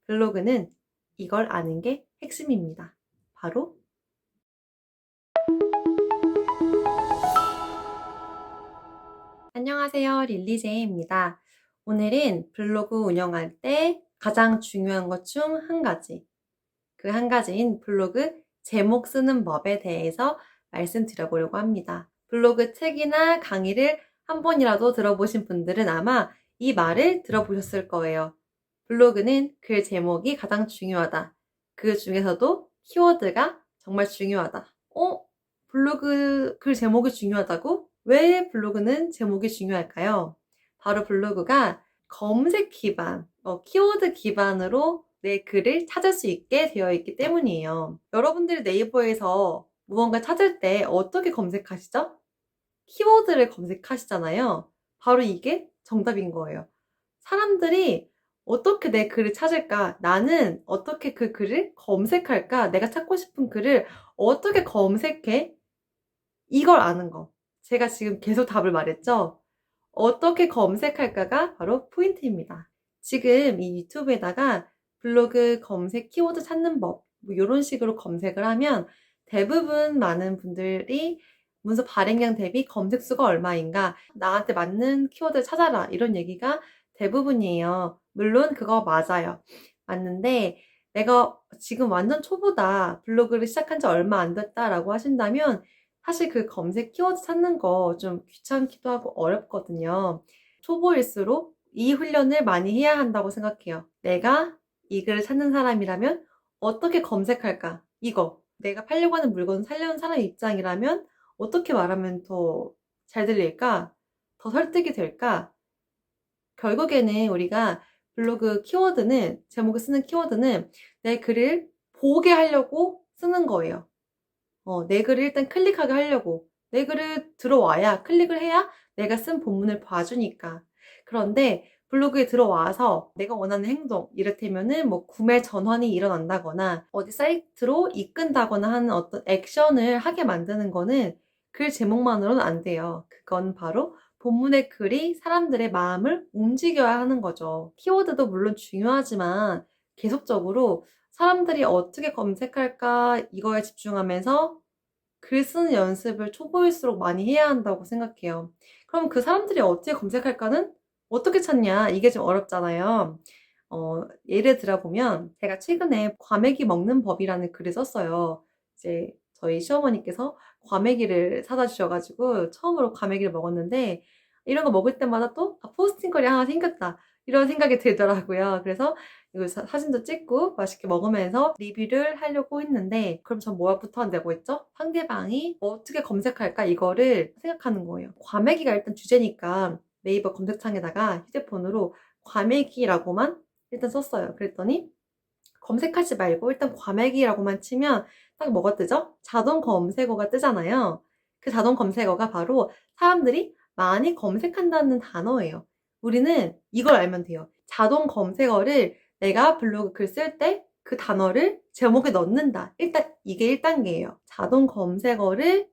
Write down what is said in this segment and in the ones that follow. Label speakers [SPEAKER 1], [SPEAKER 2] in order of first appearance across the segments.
[SPEAKER 1] 블로그는 이걸 아는 게 핵심입니다. 바로 안녕하세요. 릴리제이입니다. 오늘은 블로그 운영할 때 가장 중요한 것 중 한 가지, 그 한 가지인 블로그 제목 쓰는 법에 대해서 말씀드려보려고 합니다. 블로그 책이나 강의를 한 번이라도 들어보신 분들은 아마 이 말을 들어보셨을 거예요. 블로그는 글 제목이 가장 중요하다. 그 중에서도 키워드가 정말 중요하다. 블로그 글 제목이 중요하다고? 왜 블로그는 제목이 중요할까요? 바로 블로그가 검색 기반, 키워드 기반으로 내 글을 찾을 수 있게 되어 있기 때문이에요. 여러분들이 네이버에서 무언가 찾을 때 어떻게 검색하시죠? 키워드를 검색하시잖아요. 바로 이게 정답인 거예요. 사람들이 어떻게 내 글을 찾을까? 나는 어떻게 그 글을 검색할까? 내가 찾고 싶은 글을 어떻게 검색해? 이걸 아는 거. 제가 지금 계속 답을 말했죠? 어떻게 검색할까가 바로 포인트입니다. 지금 이 유튜브에다가 블로그 검색 키워드 찾는 법, 뭐 이런 식으로 검색을 하면 대부분 많은 분들이 문서 발행량 대비 검색 수가 얼마인가, 나한테 맞는 키워드를 찾아라, 이런 얘기가 대부분이에요. 물론 그거 맞아요. 맞는데 내가 지금 완전 초보다, 블로그를 시작한 지 얼마 안 됐다라고 하신다면 사실 그 검색 키워드 찾는 거 좀 귀찮기도 하고 어렵거든요. 초보일수록 이 훈련을 많이 해야 한다고 생각해요. 내가 이 글을 찾는 사람이라면 어떻게 검색할까? 이거. 내가 팔려고 하는 물건을 살려는 사람 입장이라면 어떻게 말하면 더 잘 들릴까? 더 설득이 될까? 결국에는 우리가 블로그 키워드는, 제목에 쓰는 키워드는 내 글을 보게 하려고 쓰는 거예요. 내 글을 일단 클릭하게 하려고. 내 글을 들어와야, 클릭을 해야 내가 쓴 본문을 봐주니까. 그런데 블로그에 들어와서 내가 원하는 행동, 이를테면은 뭐 구매 전환이 일어난다거나 어디 사이트로 이끈다거나 하는 어떤 액션을 하게 만드는 거는 글 제목만으로는 안 돼요. 그건 바로 본문의 글이 사람들의 마음을 움직여야 하는 거죠. 키워드도 물론 중요하지만 계속적으로 사람들이 어떻게 검색할까 이거에 집중하면서 글 쓰는 연습을 초보일수록 많이 해야 한다고 생각해요. 그럼 그 사람들이 어떻게 검색할까는 어떻게 찾냐? 이게 좀 어렵잖아요. 예를 들어보면 제가 최근에 과메기 먹는 법이라는 글을 썼어요. 이제 저희 시어머니께서 과메기를 사다 주셔가지고 처음으로 과메기를 먹었는데 이런 거 먹을 때마다 또 포스팅거리 하나 생겼다, 이런 생각이 들더라고요. 그래서 이거 사진도 찍고 맛있게 먹으면서 리뷰를 하려고 했는데, 그럼 전 뭐부터 한다고 했죠? 상대방이 어떻게 검색할까 이거를 생각하는 거예요. 과메기가 일단 주제니까 네이버 검색창에다가 휴대폰으로 과메기라고만 일단 썼어요. 그랬더니 검색하지 말고 일단 과메기라고만 치면 딱 뭐가 뜨죠? 자동 검색어가 뜨잖아요. 그 자동 검색어가 바로 사람들이 많이 검색한다는 단어예요. 우리는 이걸 알면 돼요. 자동 검색어를 내가 블로그 글 쓸 때 그 단어를 제목에 넣는다. 일단 이게 1단계예요. 자동 검색어를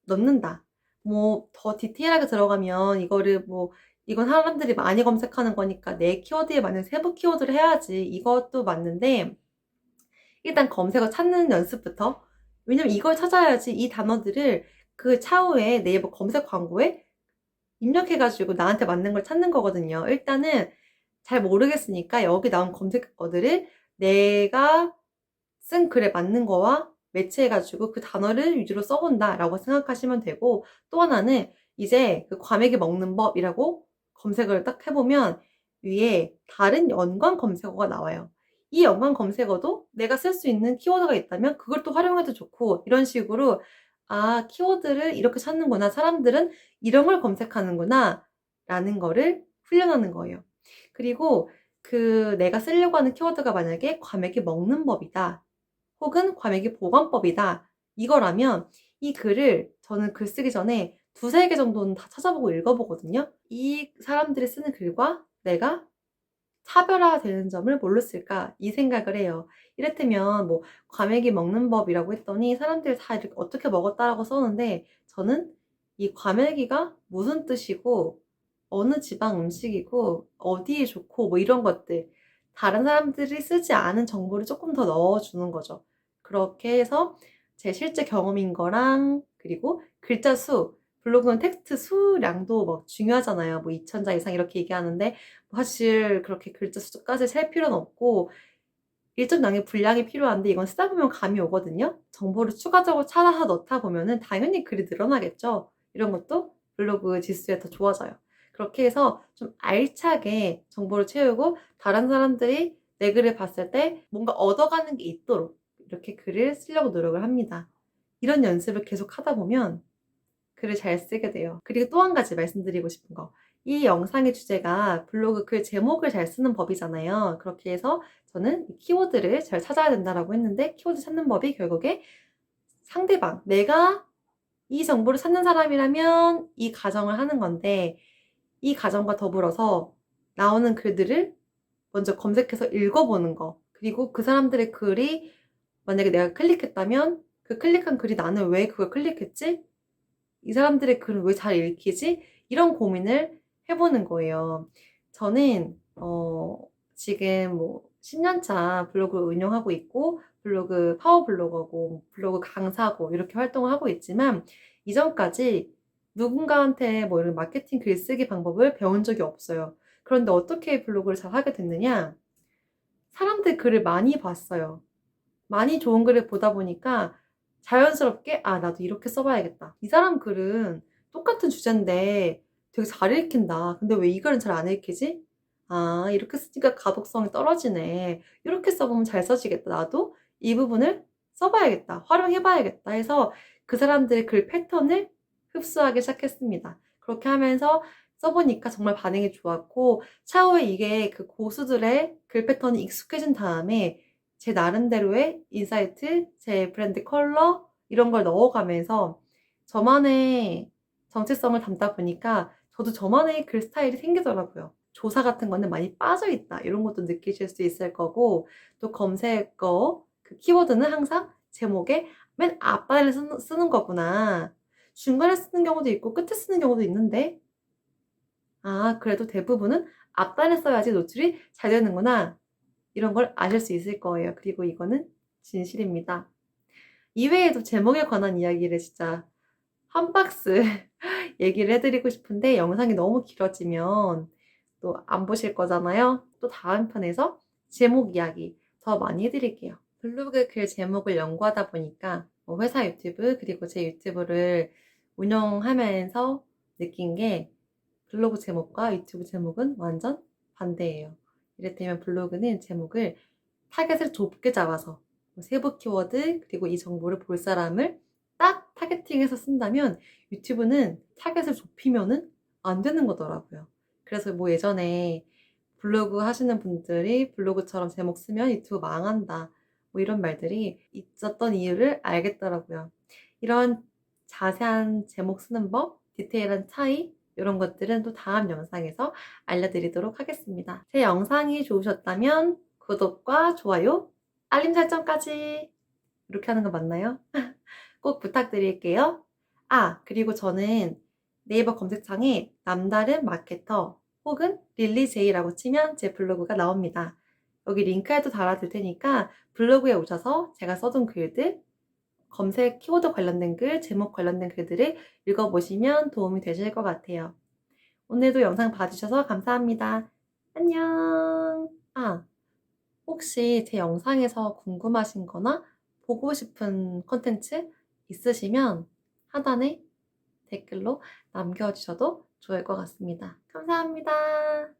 [SPEAKER 1] 넣는다. 뭐 더 디테일하게 들어가면 이건 사람들이 많이 검색하는 거니까 내 키워드에 맞는 세부 키워드를 해야지, 이것도 맞는데 일단 검색어 찾는 연습부터. 왜냐면 이걸 찾아야지 이 단어들을 그 차후에 네이버 검색 광고에 입력해가지고 나한테 맞는 걸 찾는 거거든요. 일단은 잘 모르겠으니까 여기 나온 검색어들을 내가 쓴 글에 맞는 거와 매치해가지고 그 단어를 위주로 써본다라고 생각하시면 되고, 또 하나는 이제 그 과메기 먹는 법이라고 검색을 딱 해보면 위에 다른 연관 검색어가 나와요. 이 연관 검색어도 내가 쓸 수 있는 키워드가 있다면 그걸 또 활용해도 좋고, 이런 식으로 키워드를 이렇게 찾는구나, 사람들은 이런 걸 검색하는구나 라는 거를 훈련하는 거예요. 그리고 내가 쓰려고 하는 키워드가 만약에 과메기 먹는 법이다, 혹은 과메기 보관법이다, 이거라면 이 글을 저는 글 쓰기 전에 두세 개 정도는 다 찾아보고 읽어보거든요. 이 사람들이 쓰는 글과 내가 차별화되는 점을 뭘로 쓸까, 이 생각을 해요. 이를테면 뭐 과메기 먹는 법이라고 했더니 사람들이 다 이렇게 어떻게 먹었다라고 썼는데, 저는 이 과메기가 무슨 뜻이고 어느 지방 음식이고 어디에 좋고 뭐 이런 것들, 다른 사람들이 쓰지 않은 정보를 조금 더 넣어주는 거죠. 그렇게 해서 제 실제 경험인 거랑 그리고 글자 수, 블로그는 텍스트 수량도 막 중요하잖아요. 뭐 2,000자 이상 이렇게 얘기하는데 사실 그렇게 글자 수까지 셀 필요는 없고 일정량의 분량이 필요한데 이건 쓰다 보면 감이 오거든요. 정보를 추가적으로 찾아서 넣다 보면은 당연히 글이 늘어나겠죠. 이런 것도 블로그 지수에 더 좋아져요. 그렇게 해서 좀 알차게 정보를 채우고 다른 사람들이 내 글을 봤을 때 뭔가 얻어가는 게 있도록 이렇게 글을 쓰려고 노력을 합니다. 이런 연습을 계속 하다 보면 글을 잘 쓰게 돼요. 그리고 또 한 가지 말씀드리고 싶은 거. 이 영상의 주제가 블로그 글 제목을 잘 쓰는 법이잖아요. 그렇게 해서 저는 키워드를 잘 찾아야 된다라고 했는데 키워드 찾는 법이 결국에 상대방, 내가 이 정보를 찾는 사람이라면 이 가정을 하는 건데 이 가정과 더불어서 나오는 글들을 먼저 검색해서 읽어보는 거. 그리고 그 사람들의 글이 만약에 내가 클릭했다면 그 클릭한 글이 나는 왜 그걸 클릭했지? 이 사람들의 글은 왜 잘 읽히지? 이런 고민을 해보는 거예요. 저는 지금 뭐 10년차 블로그를 운영하고 있고 블로그 파워 블로거고 블로그 강사고 이렇게 활동을 하고 있지만 이전까지 누군가한테 뭐 이런 마케팅 글쓰기 방법을 배운 적이 없어요. 그런데 어떻게 블로그를 잘 하게 됐느냐? 사람들 글을 많이 봤어요. 많이 좋은 글을 보다 보니까 자연스럽게 나도 이렇게 써봐야겠다. 이 사람 글은 똑같은 주제인데 되게 잘 읽힌다. 근데 왜 이 글은 잘 안 읽히지? 이렇게 쓰니까 가독성이 떨어지네. 이렇게 써보면 잘 써지겠다. 나도 이 부분을 써봐야겠다. 활용해봐야겠다 해서 그 사람들의 글 패턴을 흡수하기 시작했습니다. 그렇게 하면서 써보니까 정말 반응이 좋았고 차후에 이게 그 고수들의 글 패턴이 익숙해진 다음에 제 나름대로의 인사이트, 제 브랜드 컬러 이런 걸 넣어가면서 저만의 정체성을 담다 보니까 저도 저만의 글 스타일이 생기더라고요. 조사 같은 거는 많이 빠져있다 이런 것도 느끼실 수 있을 거고 또 검색어 그 키워드는 항상 제목에 맨 앞단에 쓰는 거구나. 중간에 쓰는 경우도 있고 끝에 쓰는 경우도 있는데 그래도 대부분은 앞단에 써야지 노출이 잘 되는구나. 이런 걸 아실 수 있을 거예요. 그리고 이거는 진실입니다. 이외에도 제목에 관한 이야기를 진짜 한 박스 얘기를 해드리고 싶은데 영상이 너무 길어지면 또 안 보실 거잖아요. 또 다음 편에서 제목 이야기 더 많이 해드릴게요. 블로그 글 제목을 연구하다 보니까 뭐 회사 유튜브 그리고 제 유튜브를 운영하면서 느낀 게 블로그 제목과 유튜브 제목은 완전 반대예요. 이를테면 블로그는 제목을 타겟을 좁게 잡아서 세부 키워드 그리고 이 정보를 볼 사람을 딱 타겟팅해서 쓴다면 유튜브는 타겟을 좁히면은 안 되는 거더라고요. 그래서 뭐 예전에 블로그 하시는 분들이 블로그처럼 제목 쓰면 유튜브 망한다. 뭐 이런 말들이 있었던 이유를 알겠더라고요. 이런 자세한 제목 쓰는 법, 디테일한 차이, 이런 것들은 또 다음 영상에서 알려드리도록 하겠습니다. 제 영상이 좋으셨다면 구독과 좋아요, 알림 설정까지 이렇게 하는 거 맞나요? 꼭 부탁드릴게요. 그리고 저는 네이버 검색창에 남다른 마케터 혹은 릴리제이라고 치면 제 블로그가 나옵니다. 여기 링크에도 달아둘 테니까 블로그에 오셔서 제가 써둔 글들, 검색 키워드 관련된 글, 제목 관련된 글들을 읽어보시면 도움이 되실 것 같아요. 오늘도 영상 봐주셔서 감사합니다. 안녕. 혹시 제 영상에서 궁금하신 거나 보고 싶은 컨텐츠 있으시면 하단에 댓글로 남겨주셔도 좋을 것 같습니다. 감사합니다.